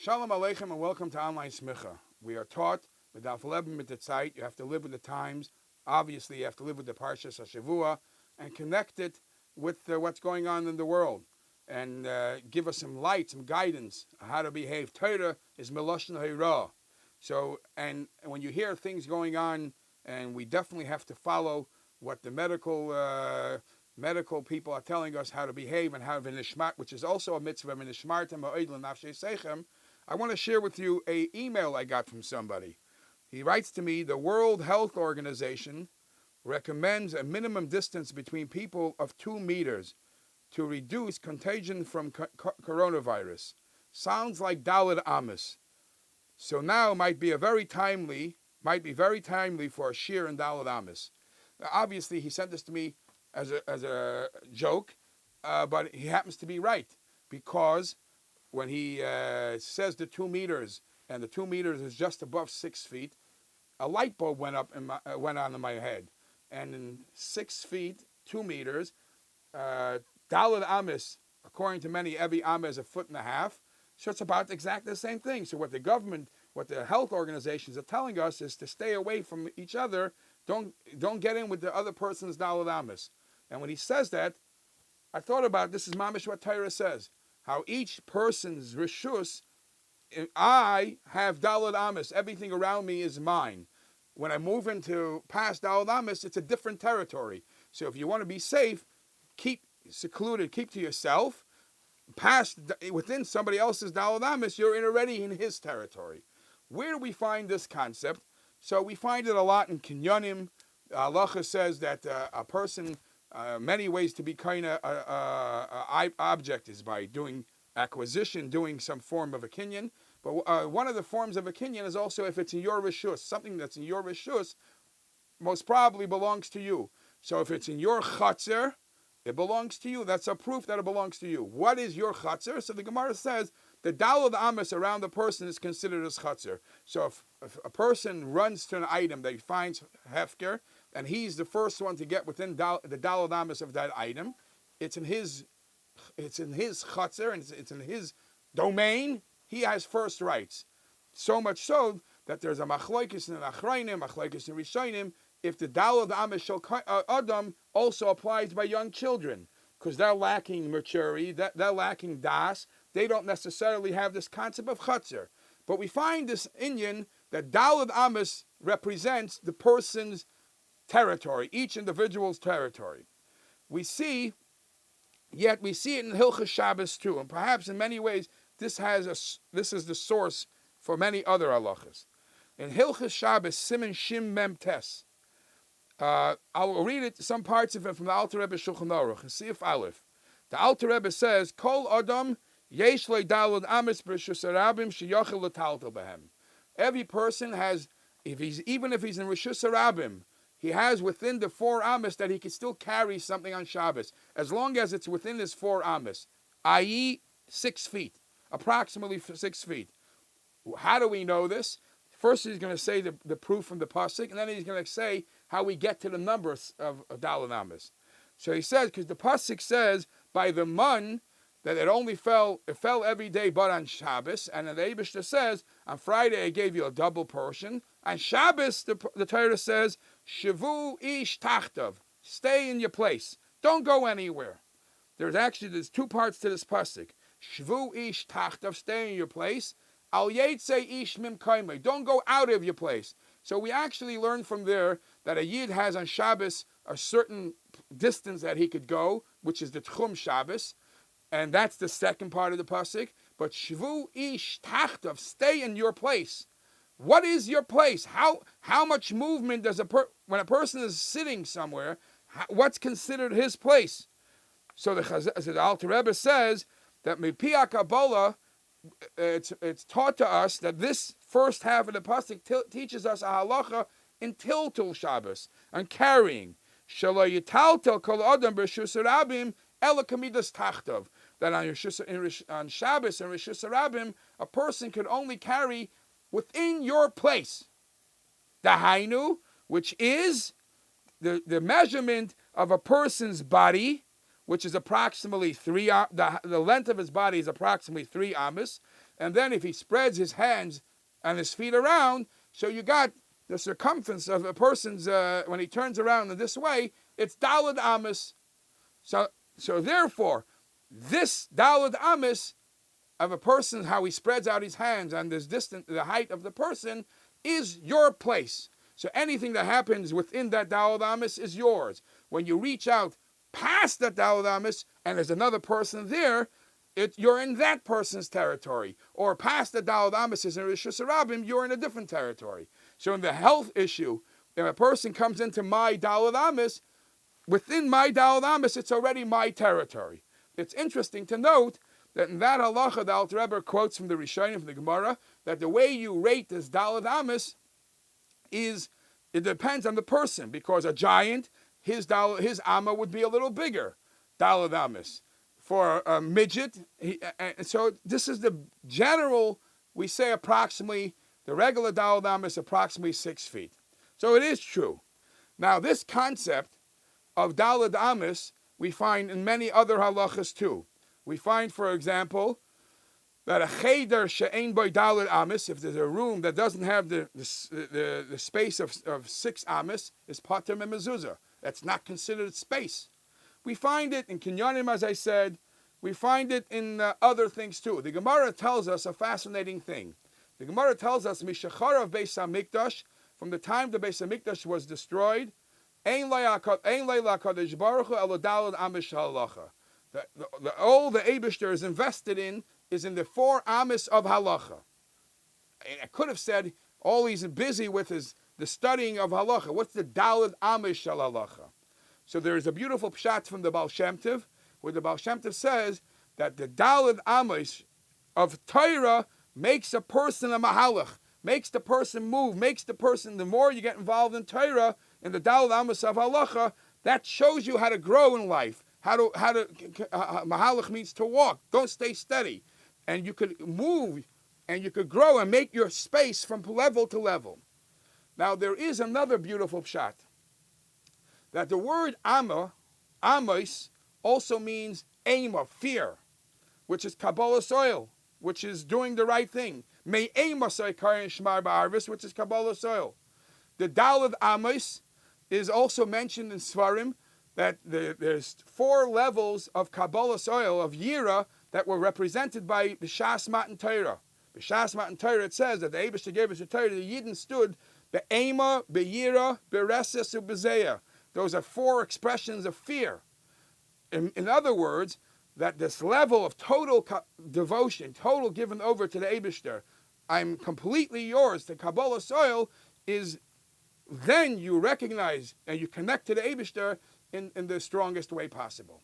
Shalom Aleichem and welcome to Online Smicha. We are taught with Daf Leben mit the Zeit. You have to live with the times. Obviously, you have to live with the Parshas HaShavua and connect it with what's going on in the world and give us some light, some guidance on how to behave. Torah is Melashon Hara. So, and when you hear things going on, and we definitely have to follow what the medical people are telling us how to behave and how to nishmat, which is also a mitzvah, nishmartem ha'oidlim nafshei seichem. I want to share with you an email I got from somebody. He writes to me, the World Health Organization recommends a minimum distance between people of 2 meters to reduce contagion from coronavirus. Sounds like Dalit Amos. So now might be very timely for a shir in Dalit Amos. Now, obviously, he sent this to me as a joke, but he happens to be right, because when he says the 2 meters, and the 2 meters is just above 6 feet, a light bulb went on in my head. And in 6 feet, 2 meters, Daled Amis, according to many, every Amma is 1.5 feet. So it's about exactly the same thing. So what the health organizations are telling us is to stay away from each other. Don't get in with the other person's Daled Amis. And when he says that, I thought about, this is mamish what Torah says. How each person's rishus, I have Daled Amos. Everything around me is mine. When I move into past Daled Amos, it's a different territory. So if you want to be safe, keep secluded, keep to yourself. Within somebody else's Daled Amos, you're already in his territory. Where do we find this concept? So we find it a lot in Kinyonim. Halacha says that a person, many ways to be kind of object is by doing acquisition, doing some form of a kinyan. But one of the forms of a kinyan is also if it's in your rishus. Something that's in your rishus most probably belongs to you. So if it's in your chatzir, it belongs to you. That's a proof that it belongs to you. What is your chatzir? So the Gemara says the Daled Amos around the person is considered as chatzir. So if a person runs to an item that he finds hefker, and he's the first one to get within the Daled Amos of that item, it's in his chatzir, and it's in his domain. He has first rights. So much so that there's a machlokes in achrayim, machlokes in rishonim, if the Daled Amos shel Adam also applies by young children, because they're lacking maturity, they're lacking das, they don't necessarily have this concept of chatzir. But we find this inyan that Daled Amos represents the person's territory, each individual's territory. We see it in Hilchas Shabbos too, and perhaps in many ways this is the source for many other halachas. In Hilchas Shabbos, Siman Shim Mem Tes, I'll read it, some parts of it from the Alter Rebbe Shulchan Aruch, Sif Aleph. The Alter Rebbe says, Kol Adam Yesh Le Daled Amos B'Rishus Harabim Sheyachel L'Taltel Behem. Every person has, even if he's in Rishus Harabim, he has within the 4 Amos that he can still carry something on Shabbos, as long as it's within his 4 Amos, i.e. 6 feet, approximately 6 feet. How do we know this? First he's going to say the proof from the pasuk, and then he's going to say how we get to the number of Daled Amos. So he says, because the pasuk says, by the mun, that it fell every day but on Shabbos, and then the Eibishter says, on Friday I gave you a double portion. On Shabbos, the Torah says, Shavu ish tachtav, stay in your place. Don't go anywhere. There's 2 parts to this pasuk. Shavu ish tachtav, stay in your place. Al yetze ish mim kaimei, don't go out of your place. So we actually learn from there that a Yid has on Shabbos a certain distance that he could go, which is the Tchum Shabbos, and that's the second part of the pasuk. But Shvu ish tachtav, stay in your place. What is your place? How much movement does when a person is sitting somewhere? What's considered his place? So the Alter Rebbe says that Mipia Kabbalah, it's taught to us that this first half of the pasuk teaches us a halacha in Tiltul Shabbos, on carrying. Shelo yitaltel kol adam b'rishus harabim ela kamidas tachtav. That on Shabbos and Rishus Harabim, a person could only carry within your place. Dahainu, which is the measurement of a person's body, which is approximately 3, the length of his body is approximately 3 amos, and then if he spreads his hands and his feet around, so you got the circumference of a person's, when he turns around in this way, it's Daled Amis. So therefore, this Daled Amis of a person, how he spreads out his hands and this distance, the height of the person, is your place. So anything that happens within that Daled Amis is yours. When you reach out past that Daled Amis and there's another person there, you're in that person's territory. Or past the Daled Amis is in Rishus Harabim, you're in a different territory. So in the health issue, if a person comes into my Daled Amis, within my Daled Amis, it's already my territory. It's interesting to note that in that halacha, the Alter Rebbe quotes from the Rishonim, from the Gemara, that the way you rate this Daled Amis is, it depends on the person, because a giant, his Amma would be a little bigger, Daled Amis. For a midget, and so this is the general, we say approximately, the regular Daled Amis approximately 6 feet. So it is true. Now this concept of Daled Amis we find in many other halachas too. We find, for example, that a cheder she'ein boy Daled Amis, if there's a room that doesn't have the space of 6 amis, is pater memezuzah. That's not considered space. We find it in Kinyanim, as I said. We find it in other things too. The Gemara tells us a fascinating thing. The Gemara tells us, Mishachar of Beis HaMikdash, from the time the Beis HaMikdash was destroyed, Ein leila kadosh baruch hu elo daled amish halacha. All the Eibishter is invested in is in the 4 amis of halacha. I could have said all he's busy with is the studying of halacha. What's the daled amish shel halacha? So there is a beautiful pshat from the Baal Shem Tov, where the Baal Shem Tov says that the daled amish of Torah makes a person a mahalach, makes the person move, makes the person, the more you get involved in Torah, in the daled amish of halacha, that shows you how to grow in life. Mahalach means to walk. Don't stay steady. And you could move and you could grow and make your space from level to level. Now there is another beautiful pshat, that the word amos, also means ema, fear, which is Kabbalah soil, which is doing the right thing. May emasai karin shmar ba'arvis, which is Kabbalah soil. The Daled Amos is also mentioned in Svarim, that there's 4 levels of Kabbalah soil, of Yira, that were represented by B'Shas Matan Torah. B'Shas Matan Torah, it says that the Eibishter gave us the Torah, the Yidden stood Be'ema, Be'yira, Be'reses, U'Bezeya. Those are 4 expressions of fear. In other words, that this level of total devotion, total given over to the Eibishter, I'm completely yours, the Kabbalah soil, is then you recognize and you connect to the Eibishter in the strongest way possible.